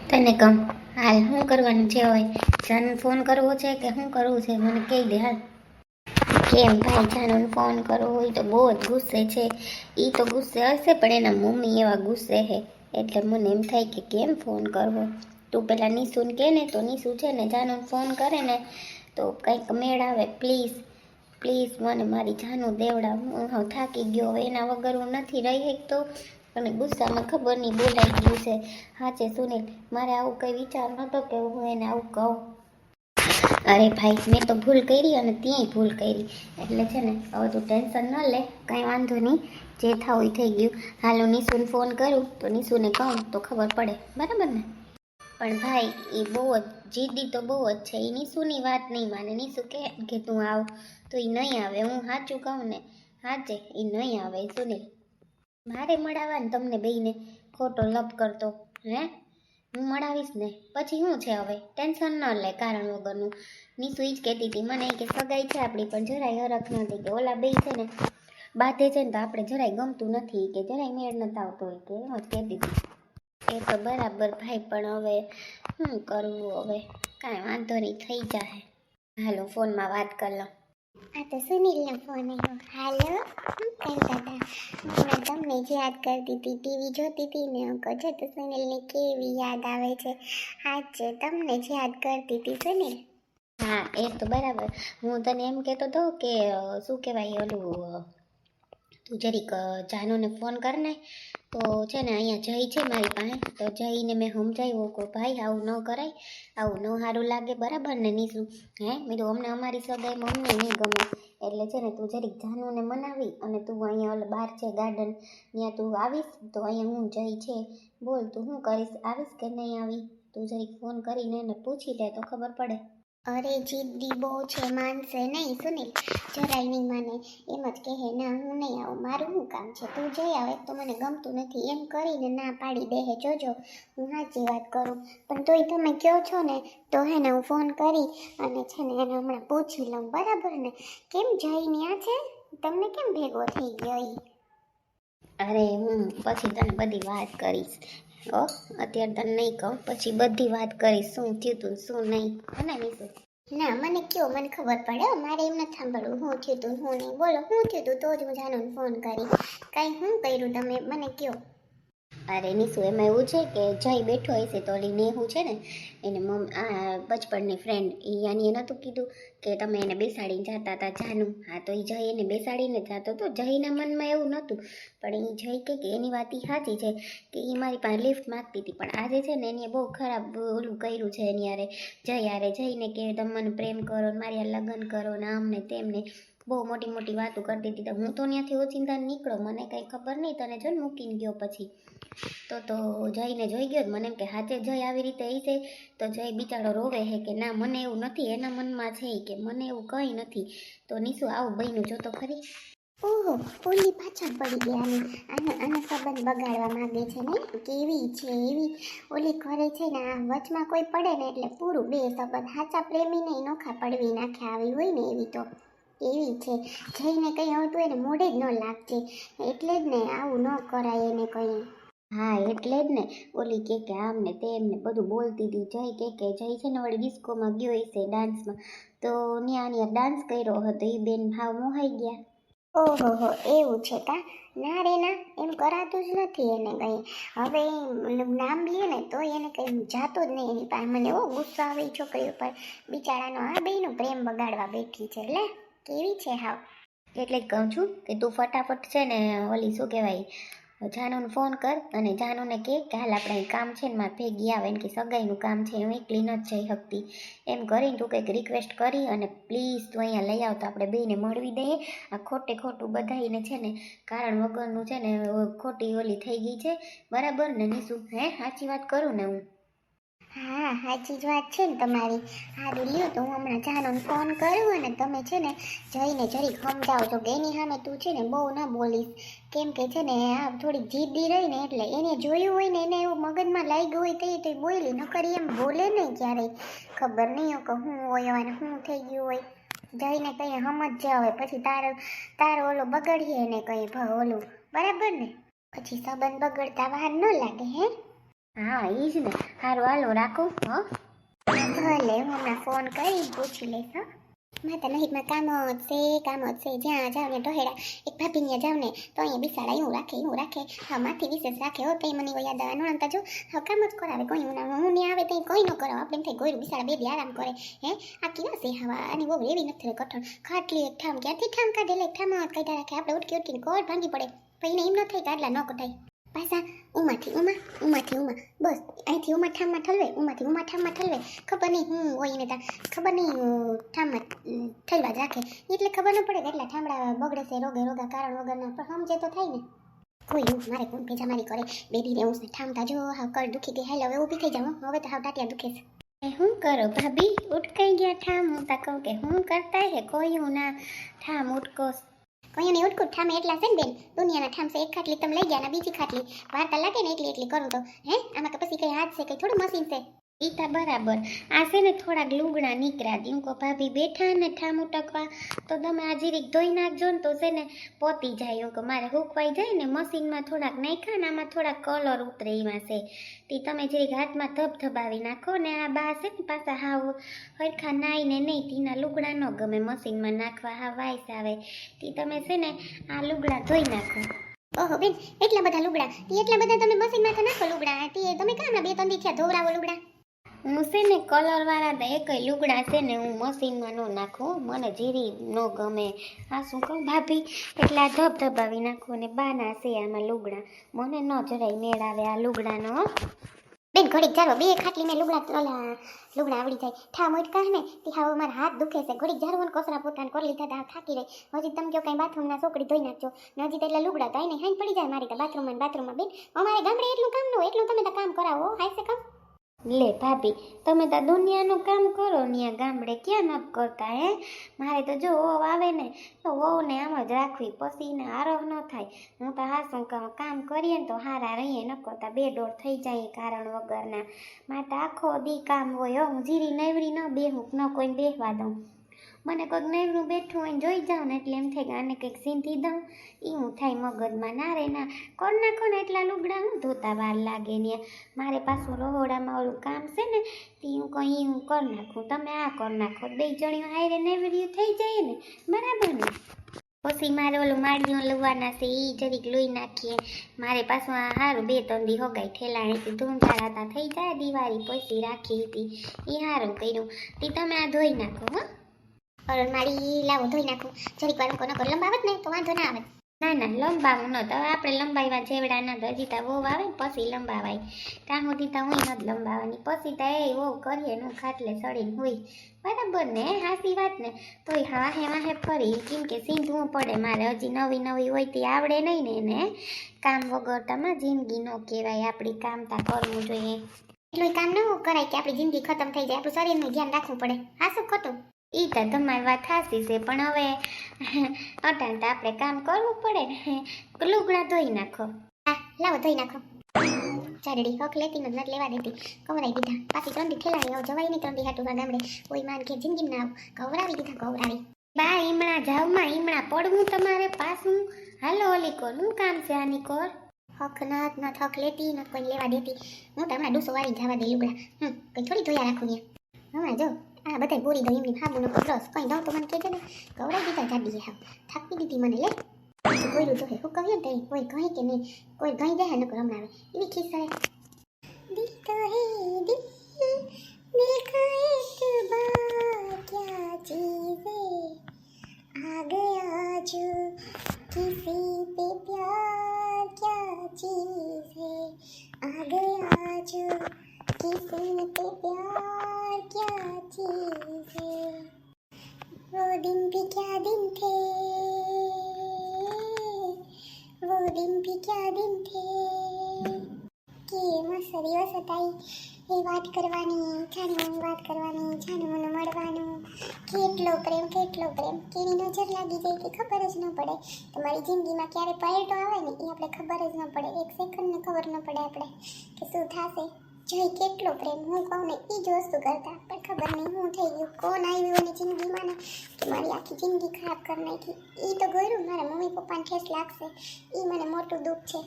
તને કહું હાલ શું કરવાનું છે? હવે જાનુ ફોન કરવો છે કે શું કરવું છે મને કહી દે હાલ. કેમ ભાઈ, જાનુને ફોન કરવો હોય તો બહુ જ ગુસ્સે છે. એ તો ગુસ્સે હશે પણ એના મમ્મી એવા ગુસ્સે છે એટલે મને એમ થાય કે કેમ ફોન કરવો. તું પેલા નિશુને કહે ને તો નિશુ છે ને જાનુને ફોન કરે ને તો કંઈક મેળ આવે. પ્લીઝ પ્લીઝ મને મારી જાનુ દેવડાવ. હું થાકી ગયો હવે, એના વગર હું નથી રહી શકતો અને ગુસ્સામાં ખબર નહીં બોલાઈ ગયું છે. હા છે સુનિલ, મારે આવું કંઈ વિચાર નહોતો કે હું એને આવું કહું. અરે ભાઈ, મેં તો ભૂલ કરી અને ત્યાંય ભૂલ કરી એટલે છે ને હવે તું ટેન્શન ન લે, કાંઈ વાંધો નહીં. જે થાવ એ થઈ ગયું. હાલ હું નિશુને ફોન કરું તો નિશુને કહું તો ખબર પડે, બરાબર ને? પણ ભાઈ એ બહુ જ જીદ્દી તો બહુ જ છે. એ નિશુની વાત નહીં માને. નિશુ કે તું આવ તો એ નહીં આવે. હું સાચું કહું ને, સાચે એ નહીં આવે. સુનિલ મારે મળાવવા ને તમને બેયને ખોટો લપ કરતો હે. હું મળાવીશ ને પછી શું છે? હવે ટેન્શન ન લે કારણ વગરનું. નિશુ ઈ જ કહેતી હતી મને કે સગાઈ છે આપણી પણ જરાય હરખ નથી કે ઓલા બે છે ને બાધે છે ને તો આપણે જરાય ગમતું નથી કે જરાય મેળ નથી આવતો હોય કે એમ જ કહેતી હતી. એ તો બરાબર ભાઈ, પણ હવે શું કરવું? હવે કાંઈ વાંધો નહીં, થઈ જાય. હાલો ફોનમાં વાત કરી લો. આ તો સુનિલનો ફોન આવ્યો. હાલો, શું કરતા હતા? મેં તમને જ યાદ કરતી હતી, ટીવી જોતી હતી ને કહો છો તો સુનિલને કેવી યાદ આવે છે. હા છે, તમને જ યાદ કરતી હતી સુનિલ. હા એ તો બરાબર. હું તને એમ કહેતો હતો કે શું કહેવાય ઓલું, તું જરીક જાનુને ફોન કર ને તો છે ને અહીંયા જઈ છે મારી પાસે, તો જઈને મેં સમજાવ્યું કે ભાઈ આવું ન કરાય, આવું ન સારું લાગે, બરાબર ને નિશુ? હે મેં તો અમને અમારી સગાઈમાં અમને નહીં ગમે એટલે છે ને તું જરીક જાનુને મનાવી અને તું અહીંયા ઓલા બહાર છે ગાર્ડન, ત્યાં તું આવીશ તો અહીંયા હું જઈ છે. બોલ તું શું કરીશ, આવીશ કે નહીં આવી? તું જરીક ફોન કરીને એને પૂછી લે તો ખબર પડે. અરે જીદ્દી બહુ છે, માનશે નહીં સુનિલ, જરાય નહીં માને. એમ જ કહે ના હું નહીં આવું, મારું શું કામ છે, તું જઈ આવે તો મને ગમતું નથી એમ કરીને ના પાડી દે. જોજો હું સાચી વાત કરું પણ તોય તમે કહો છો ને તો હે ને હું ફોન કરી અને છે ને એને હમણાં પૂછી લઉં, બરાબર ને? કેમ જઈને આ છે, તમને કેમ ભેગો થઈ ગયો? અરે હું પછી તને બધી વાત કરીશ. અત્યારે તને નહીં કહું, પછી બધી વાત કરીશ શું થયું તું શું નહીં. અને ના મને કયો, મને ખબર પડે. મારે એમ નથી સાંભળવું હું થયું તું હું નહીં. બોલો શું થયું તું તો જ હું જાનુને ફોન કરી. કાંઈ શું કર્યું તમે મને કયો. અરે નિશુ એમાં એવું છે કે જય બેઠો હશે તો ઓલી નેહું છે ને એને આ બચપણની ફ્રેન્ડ એ યાની નહોતું કીધું કે તમે એને બેસાડીને જતા હતા જાનુ. હા તો એ જય એને બેસાડીને જતો હતો. જયના મનમાં એવું નહોતું પણ એ જય કે એની વાત એ સાચી છે કે એ મારી પાસે લિફ્ટ માગતી હતી પણ આજે છે ને એને બહુ ખરાબ ઓલું કર્યું છે એની યારે જય યારે જઈને કે તમે મને પ્રેમ કરો ને મારી લગ્ન કરો ને આમ ને તેમને બહુ મોટી મોટી વાતો કરતી હતી. હું તો ત્યાંથી ઓચિંતા નીકળો, મને કંઈ ખબર નહીં, તને જો ને મૂકીને ગયો પછી તો જયને જોઈ ગયો મને એમ કે હાથે જય આવી રીતે હશે તો જય બિચારો રોવે હે કે ના મને એવું નથી, એના મનમાં છે કે મને એવું કંઈ નથી. તો નિશુ આવું બહેનું જોતો ખરી. ઓહો ઓલી પાછળ પડી ગયા આને સંબંધ બગાડવા માંગે છે ને, કેવી છે એવી ઓલી કરે છે ને આ વચમાં કોઈ પડે ને એટલે પૂરું બે સંબંધ સાચા પ્રેમીને નોખા પડવી નાખે આવી હોય ને એવી તો એવી છે. જઈને કંઈ આવતું એને મોઢે જ ન લાગશે એટલે જ ને આવું ન કરાય એને કંઈ. હા એટલે જ ને ઓલી કે આમ ને તેમ ને બધું બોલતી હતી. જય કે જય છે ને વળી ડિસ્કોમાં ગયો હશે ડાન્સમાં તો ન્યા ડાન્સ કર્યો હતો એ બેન ભાવ મોહાઈ ગયા. ઓહો હો એવું છે કા? ના રે ના એમ કરાતું જ નથી એને કંઈ. હવે નામ લે ને તો એને કંઈ જાતો જ નહીં એની પાસે. મને એવો ગુસ્સો આવે એ છોકરી ઉપર, બિચારાનો આ બેયનો પ્રેમ બગાડવા બેઠી છે. લે કેવી છે હાવ. એટલે જ કહું છું કે તું ફટાફટ છે ને ઓલી શું કહેવાય જાનુને ફોન કર અને જાનુને કે હાલ આપણે અહીં કામ છે ને મારે ભેગી આવે ને કે સગાઈનું કામ છે હું એકલી નથી જઈ શકતી એમ કરીને તું કંઈક રિક્વેસ્ટ કરી અને પ્લીઝ તું અહીંયા લઈ આવ તો આપણે બેયને મળવી દઈએ. આ ખોટું બધાઈને છે ને કારણ વગરનું છે ને ખોટી ઓલી થઈ ગઈ છે, બરાબર ને નિશુ? હે સાચી વાત કરું ને હું? હા સાચી જ વાત છે ને તમારી. સારું લ્યો તો હું હમણાં જાનુને ફોન કરું અને તમે છે ને જઈને જરીક સમજાવજો કે એની સામે તું છે ને બહુ ના બોલીશ કેમ કે છે ને આ થોડીક જીદ્દી રહી ને એટલે એને જોયું હોય ને એને એવું મગજમાં લાગ્યું હોય તો બોલી નકર એમ બોલે નહીં ક્યારેય. ખબર નહીં હોય કે શું હોય અને શું થઈ ગયું હોય. જઈને કંઈ સમજ હવે પછી તારો ઓલો બગડીએ ને કંઈ ઓલું, બરાબર ને? પછી સંબંધ બગડતા વાર ન લાગે હે. હા ઈ જ ને. સારું હાલો રાખું હો. ભલે હું હમણાં ફોન કરી પૂછી લઈશ હો. માતા નહિતમાં કામ જ છે જ્યાં જાવ ને ઢોહેડા એક ભાભી ત્યાં જાવ ને તો અહીંયા બિસાડા એવું રાખે હા માથી વિશેષ રાખે હો તઈ મને યાદ આવે નણંતા જો હવે કામ જ કરાવે કોઈ હું ને આવે તઈ કોઈ ન કરાવ આપણે એમ થાય ગોયરું બિસાડા બેબી આરામ કરે હે આ કેવા છે હવા આની બહુ એવી નથી કઠણ ખાટલી એક ઠામ ક્યાંથી ઠામ કાઢે લે ઠામ કાઢ્યા રાખે આપણે ઉઠકી ઉઠકીને કોટ ભાંગી પડે પછી એમ ન થાય કાઢલા ન કઢાય પાછા ઉમાથી ઉમા બસ અહીંથી ઉમા ઠામમાં ઠલવે ઉમાથી ઉમા ઠામમાં ઠલવે ખબર નહીં હું હોય ને તા ખબર નહીં ઠામમાં ઠલવા જ રાખે એટલે ખબર ન પડે કેટલા ઠામડા બગડે છે રોગા કારણ વગરના પણ સમજે તો થાય ને કોઈ મારે કોણ ભેજા મારી કરે બેબીને હું ઠામતા જો હાવ કર દુખી ગઈ હાલ હવે ઊભી થઈ જાઉં હવે તો હાવ ટાટિયા દુખે છે શું કરો ભાભી ઉઠકાઈ ગયા ઠામ હું તા કહું કે હું કરતા હે કોઈ હું ના ઠામ ઉઠકો કોઈ નહીં ઉઠકું ઠામે એટલા છે ને બેન દુનિયાના ઠામ છે એક ખાટલી તમે લઈ ગયા ને બીજી ખાટલી વાર્તા લાગે ને એટલી કરું તો હે આમાં કે પછી કઈ હાથ છે કઈ થોડું મશીન છે ઈતા બરાબર આ છે ને થોડાક લુગડા નીકળ્યા દીઉં કો ભાભી બેઠા ને ઠામ ઉટકવા તો તમે આ જીરીક ધોઈ નાખજો ને તો છે ને પોતી જાય એવું કે મારે હુકવાઈ જાય ને મશીનમાં થોડાક નાખ્યા ને આમાં થોડાક કલર ઉતરે એમાં છે તે તમે જીરીક હાથમાં ધબધબાવી નાખો ને આ બા છે ને પાછા હાવ હરખા નાઈને નહીં તીના લુગડા ન ગમે મશીનમાં નાખવા હા વાઈસ આવે તે તમે છે ને આ લુગડા ધોઈ નાખો ઓહો બેન એટલા બધા લુગડા એટલા બધા તમે મશીનમાં તો નાખો લુગડા તમે કામના 2-3 દી થયા ધોવરાવો લુગડા હું છે ને કલરવાળા તો એકય લુગડા છે ને હું મશીનમાં ન નાખું મને જીરી ન ગમે આ શું કહું ભાભી એટલે આ ધબધબાવી નાખું ને બાના છે આમાં લુગડા મને ન જરાય મેળ આવે આ લુગડાનો બેન ઘડીક જારો બે ખાટલી ને લુગડા આવડી જાય ઠામ ઉઠકા ને તે હાવ મારા હાથ દુખે છે ઘડીક જારો ને કસરા પોતાને કરી લીધા થાકી રહી હજી તમે જો કઈ બાથરૂમના ચોકડી ધોઈ નાખજો ને હજી તો એટલે લુગડા તો આઈને હાઈ પડી જાય મારી તો બાથરૂમમાં બેન અમારે ગામડે એટલું કામ ન હોય એટલું તમે તો કામ કરાવો હાઈ છે કામ લે ભાભી તમે તો દુનિયાનું કામ કરો ને ગામડે ક્યાં ન કરતા હે મારે તો જો વહુ આવે ને તો વહુને આમ જ રાખવી પછી ને આરવ ન થાય હું તો હાસું કામ કરીએ ને તો હારા રહીએ ન કરતા બે દોડ થઈ જાય કારણ વગરના મારે તો આખો દી કામ હોય હું જીરી નવરી ન બેહું ન કોઈને બેહવા દઉં મને કોઈક નવરું બેઠું હોય જોઈ જાઉં ને એટલે એમ થાય કે આને કંઈક સીંધી દઉં એવું થાય મગજમાં ના રે ના કર નાખો ને એટલા લુગડા હું ધોતા વાર લાગે ને મારે પાછું રહોડામાં ઓલું કામ છે ને તે હું કંઈ હું કરી નાખું તમે આ કરી નાખો બે જણીઓ હારે નવરી થઈ જાય ને બરાબર ને પછી મારે ઓલું માળીઓ લવાના છે એ જરીક લોહી નાખીએ મારે પાછું આ સારું 2-3 દી હોગાઈ ઠેલાણીથી ધૂંધાળાતા થઈ જાય દિવાળી પછી રાખી હતી એ સારું કર્યું તે તમે આ ધોઈ નાખો હો और मारी लाવો ધોઈ નાખું જરીક વાર કોનો લંબાવત ને તો વાંધો ના આવે ના ના લંબાવું ન તો આપણે લંબાવ્યા જેવડા ના તો હજી તા વહુ આવે ને પછી લંબાવાય ત્યાં સુધી તો હું નથી લંબાવવાની પછી તો એ વહુ કરીએ નું ખાટલે સડીને હોય બરાબર ને હાસી વાત ને તોય વાહે ફરી કેમ કે સીંધવું પડે મારે હજી નવી હોય તે આવડે નહીં ને એને કામ વગર તમારે જિંદગી ન કહેવાય આપણી કામ તા કરવું જોઈએ એટલું કામ ન કરાય કે આપણી જિંદગી ખતમ થઈ જાય આપણું શરીરનું ધ્યાન રાખવું પડે હા શું ખોટું ઈ તો તમારી વાત સાચી છે પણ હવે અટાણ તો આપણે કામ કરવું પડે ને લુગડા ધોઈ નાખો હા લાવો ધોઈ નાખો ચારડી હક લેતી નથી લેવા દેતી કવરાઈ દીધા પાછી 3 દી ખેલાડી આવ જવાય નહીં 3 દી હાટું ગામડે કોઈ માન કે જિંદગી ના કવરાવી દીધા કવરાવી બા ઈમણા જાવમાં ઈમણા પડવું તમારે પાછું હાલો ઓલી કોર હું કામ છે આની કોર હક ન થક લેતી ન કોઈ લેવા દેતી હું તો હમણાં 200 વાળી જવા દે લુગડા કઈ થોડી ધોયા રાખું હમણાં જો આ બધા બોરી ગઈ એમની હાબુનો બ્રશ કઈ દઉં તો મને કહેજે ને કવરાઈ દીધા જાડી હા થાકી દીધી મને લે કોઈ રૂ તો હું કહ્યું ને કોઈ કહી કે નહીં કોઈ ગઈ જાય ન કરો હમણાં આવે એવી ખીસાય દિલ કહે દિલ કા એતબાર ક્યા ચીઝે આ ગયા જો કિસી पे प्यार क्या चीज है आ गया जो किसी पे प्यार क्या चीज है वो दिन भी क्या दिन थे वो दिन भी क्या दिन थे કે મસ્ત દિવસ હતા એ વાત કરવાની જાણવાનું મળવાનું કેટલો પ્રેમ કેની નજર લાગી જાય કે ખબર જ ન પડે તમારી જિંદગીમાં ક્યારે પલટો આવે ને એ આપણે ખબર જ ન પડે એક સેકન્ડને ખબર ન પડે આપણે કે શું થશે જોઈ કેટલો પ્રેમ હું કહું ને એ જ વસ્તુ કરતા પણ ખબર નહીં હું થઈ ગયું કોણ આવ્યું એની જિંદગીમાં ને કે મારી આખી જિંદગી ખરાબ કરી નાખી એ તો ગોયરું મારા મમ્મી પપ્પાને ઠેસ લાગશે એ મને મોટું દુઃખ છે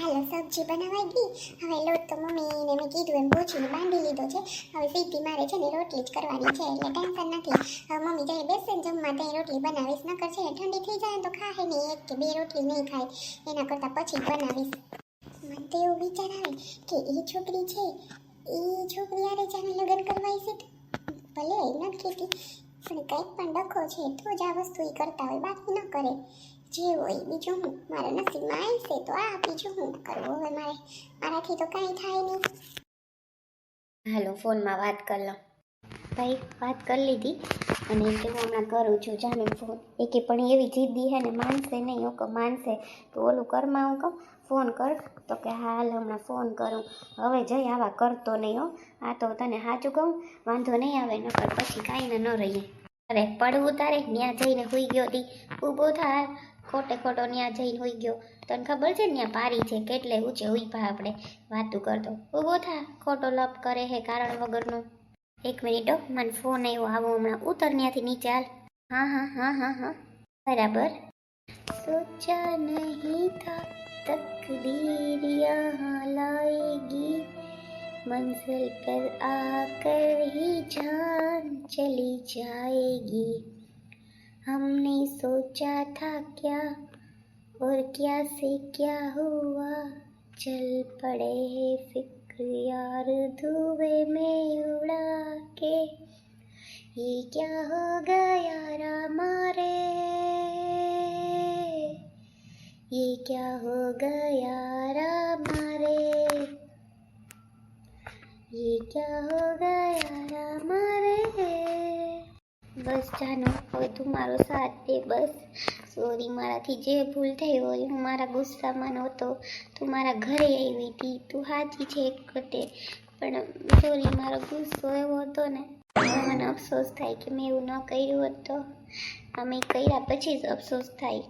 હાલો સબ્જી બનાવાઈ ગઈ. હવે લોટ તો મમ્મીને મેં કીધું એમ બોચીને બાંધી લીધો છે. હવે સીધી મારે છે ને રોટલી જ કરવાની છે, એટલે ટેન્શન નથી. હવે મમ્મી જઈ બેસે ને જમવા ત્યાં રોટલી બનાવીશ. નકર છે ને ઠંડી થઈ જાય ને તો ખાહે નહીં, એક કે બે રોટલી નહીં ખાય. એના કરતાં પછી જ બનાવીશ. મને તો એવું વિચાર આવે કે એ છોકરી છે, એ છોકરી યારે જાને લગ્ન કરવાય છે. ભલે એ નથી કહેતી, પણ કંઈક પણ ડખો છે તો જ આ વસ્તુ એ કરતા હોય, બાકી ન કરે. જે હોય બીજું હું, મારા નસીબમાં આવશે તો આ, બીજું હું કરવું હવે મારાથી તો કાંઈ થાય નહીં. હાલો ફોનમાં વાત કરી લો. ભાઈ વાત કરી લીધી અને કે હું હમણાં કરું છું જાને ફોન. એકે પણ એવી જિદ્દી હે ને, માનશે નહીં. હું કહું માનશે તો ઓલું કરમાં હું કહું ફોન કર, તો કે હાલ હમણાં ફોન કરું. હવે જઈ આવા કરતો નહીં હો. આ તો તને સાચું કહું, વાંધો નહીં આવે, નકર પછી કાંઈ ન રહીએ. અરે પડવું તારે ત્યાં જઈને હોઈ ગયો તી, ઊભો થા. ખોટે ખોટો ત્યાં જઈને હોઈ ગયો. તને ખબર છે ને ત્યાં પારી છે, કેટલે ઊંચે ઉભા આપણે વાતું કરતો. ઊભો થા, ખોટો લપ કરે હે કારણ વગરનો. એક મિનિટ હો, મને ફોન આવ્યો, આવો હમણાં. ઉતર ત્યાંથી નીચે હાલ. હા હા હા હા હા બરાબર. सोचा नहीं था तकदीर यहाँ लाएगी, मंजिल पर आकर ही जान चली जाएगी. हमने सोचा था क्या और क्या से क्या हुआ, चल पड़े हैं फिक्र यार धुएं में उड़ा के. ये क्या हो गया हमारे, ये क्या हो गया हमारे, ये क्या हो गया हमारे. બસ જાનો, હવે તું મારો સાથ દે બસ. સોરી, મારાથી જે ભૂલ થઈ હોય, હું મારા ગુસ્સામાં નહોતો. તું મારા ઘરે આવી હતી, તું સાચી છે એક વખતે, પણ સોરી, મારો ગુસ્સો એવો હતો ને. મને અફસોસ થાય કે મેં એવું ન કર્યું હોત તો. અમે કર્યા પછી જ અફસોસ થાય.